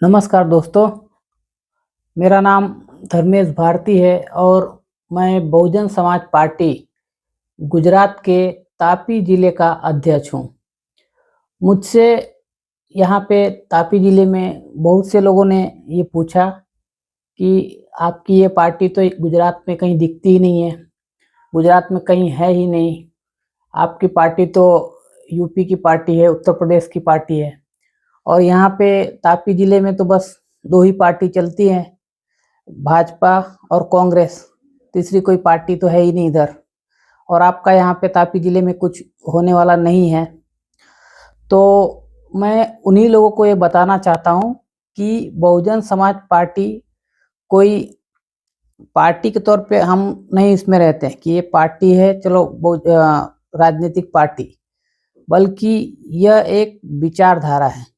नमस्कार दोस्तों, मेरा नाम धर्मेश भारती है और मैं बहुजन समाज पार्टी गुजरात के तापी जिले का अध्यक्ष हूँ। मुझसे यहाँ पे तापी जिले में बहुत से लोगों ने ये पूछा कि आपकी ये पार्टी तो गुजरात में कहीं दिखती ही नहीं है, गुजरात में कहीं है ही नहीं। आपकी पार्टी तो यूपी की पार्टी है, उत्तर प्रदेश की पार्टी है और यहाँ पे तापी जिले में तो बस दो ही पार्टी चलती हैं, भाजपा और कांग्रेस। तीसरी कोई पार्टी तो है ही नहीं इधर और आपका यहाँ पे तापी जिले में कुछ होने वाला नहीं है। तो मैं उन्हीं लोगों को ये बताना चाहता हूँ कि बहुजन समाज पार्टी कोई पार्टी के तौर पे हम नहीं इसमें रहते हैं कि ये पार्टी है, चलो राजनीतिक पार्टी, बल्कि यह एक विचारधारा है।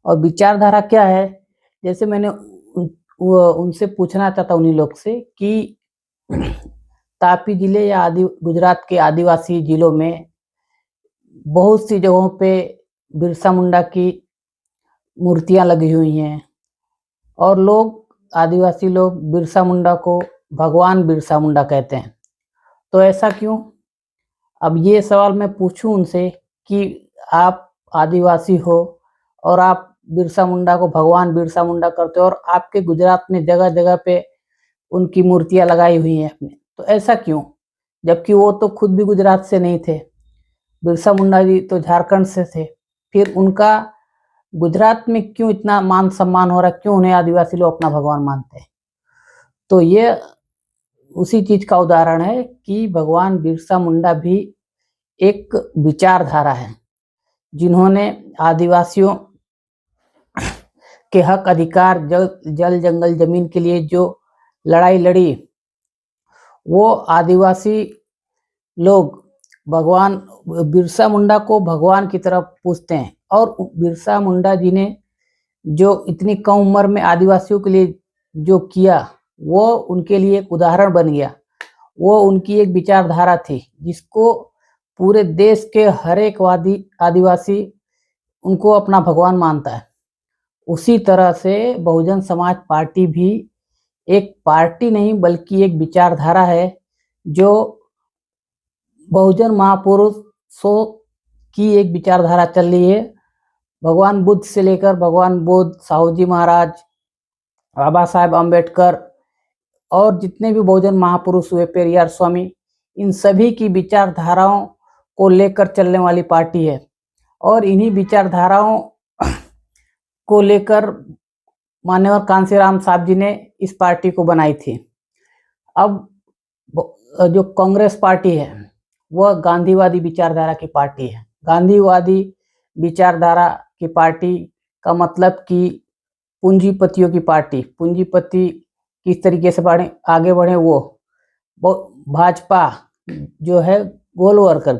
और विचारधारा क्या है, जैसे मैंने उनसे पूछना चाहता उन्हीं लोग से कि तापी जिले या गुजरात के आदिवासी जिलों में बहुत सी जगहों पे बिरसा मुंडा की मूर्तियां लगी हुई हैं और आदिवासी लोग बिरसा मुंडा को भगवान बिरसा मुंडा कहते हैं। तो ऐसा क्यों? अब ये सवाल मैं पूछूं उनसे कि आप आदिवासी हो और आप बिरसा मुंडा को भगवान बिरसा मुंडा करते हो और आपके गुजरात में जगह जगह पे उनकी मूर्तियां लगाई हुई हैं अपने, तो ऐसा क्यों? जबकि वो तो खुद भी गुजरात से नहीं थे, बिरसा मुंडा जी तो झारखंड से थे। फिर उनका गुजरात में क्यों इतना मान सम्मान हो रहा है, क्यों उन्हें आदिवासी लोग अपना भगवान मानते हैं? तो ये उसी चीज का उदाहरण है कि भगवान बिरसा मुंडा भी एक विचारधारा है, जिन्होंने आदिवासियों के हक अधिकार जल जंगल जमीन के लिए जो लड़ाई लड़ी, वो आदिवासी लोग भगवान बिरसा मुंडा को भगवान की तरफ पूजते हैं। और बिरसा मुंडा जी ने जो इतनी कम उम्र में आदिवासियों के लिए जो किया, वो उनके लिए एक उदाहरण बन गया। वो उनकी एक विचारधारा थी जिसको पूरे देश के हर एक आदिवासी उनको अपना भगवान मानता है। उसी तरह से बहुजन समाज पार्टी भी एक पार्टी नहीं बल्कि एक विचारधारा है, जो बहुजन महापुरुषों की एक विचारधारा चल रही है। भगवान बुद्ध से लेकर भगवान बुद्ध, साहू जी महाराज, बाबा साहेब अम्बेडकर और जितने भी बहुजन महापुरुष हुए, पेरियार स्वामी, इन सभी की विचारधाराओं को लेकर चलने वाली पार्टी है। और इन्हीं विचारधाराओं को लेकर मान्यवर कांशीराम साहब जी ने इस पार्टी को बनाई थी। अब जो कांग्रेस पार्टी है वह गांधीवादी विचारधारा की पार्टी है। गांधीवादी विचारधारा की पार्टी का मतलब कि पूंजीपतियों की पार्टी, पूंजीपति किस तरीके से आगे बढ़े, वो भाजपा जो है गोलवलकर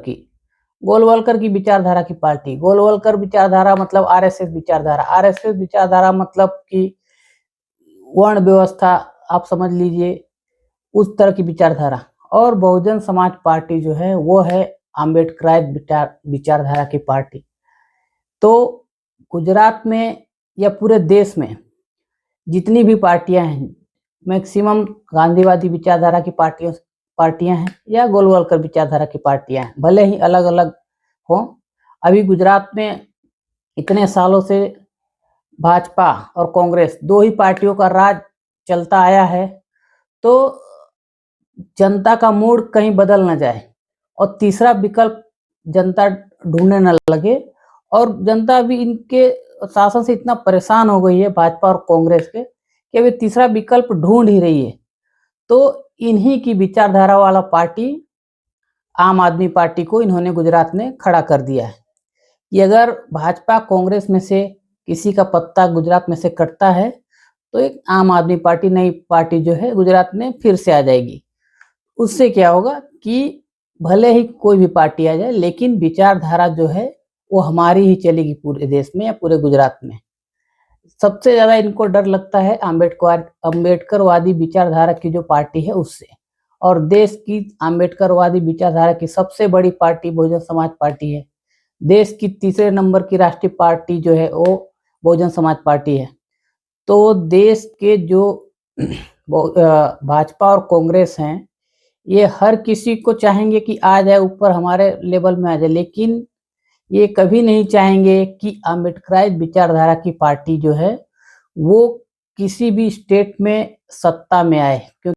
की विचारधारा की पार्टी। गोलवलकर विचारधारा मतलब आरएसएस विचारधारा। आरएसएस विचारधारा मतलब कि वर्ण व्यवस्था, आप समझ लीजिए उस तरह की विचारधारा। और बहुजन समाज पार्टी जो है वो है अम्बेडकर विचारधारा की पार्टी। तो गुजरात में या पूरे देश में जितनी भी पार्टियां हैं, मैक्सिमम गांधीवादी विचारधारा की पार्टियां हैं या गोलवलकर विचारधारा की पार्टियां हैं, भले ही अलग अलग हों। अभी गुजरात में इतने सालों से भाजपा और कांग्रेस दो ही पार्टियों का राज चलता आया है, तो जनता का मूड कहीं बदल न जाए और तीसरा विकल्प जनता ढूंढने न लगे। और जनता भी इनके शासन से इतना परेशान हो गई है, भाजपा और कांग्रेस के, कि वे तीसरा विकल्प ढूंढ ही रही है। तो इन्हीं की विचारधारा वाला पार्टी आम आदमी पार्टी को इन्होंने गुजरात में खड़ा कर दिया है कि अगर भाजपा कांग्रेस में से किसी का पत्ता गुजरात में से कटता है तो एक आम आदमी पार्टी, नई पार्टी जो है गुजरात में फिर से आ जाएगी। उससे क्या होगा कि भले ही कोई भी पार्टी आ जाए, लेकिन विचारधारा जो है वो हमारी ही चलेगी पूरे देश में या पूरे गुजरात में। सबसे ज्यादा इनको डर लगता है अम्बेडकरवादी विचारधारा की जो पार्टी है उससे। और देश की अम्बेडकरवादी विचारधारा की सबसे बड़ी पार्टी बहुजन समाज पार्टी है। देश की तीसरे नंबर की राष्ट्रीय पार्टी जो है वो बहुजन समाज पार्टी है। तो देश के जो भाजपा और कांग्रेस हैं, ये हर किसी को चाहेंगे कि आ जाए ऊपर, हमारे लेवल में आ जाए, लेकिन ये कभी नहीं चाहेंगे कि अम्बेडकराइज विचारधारा की पार्टी जो है वो किसी भी स्टेट में सत्ता में आए।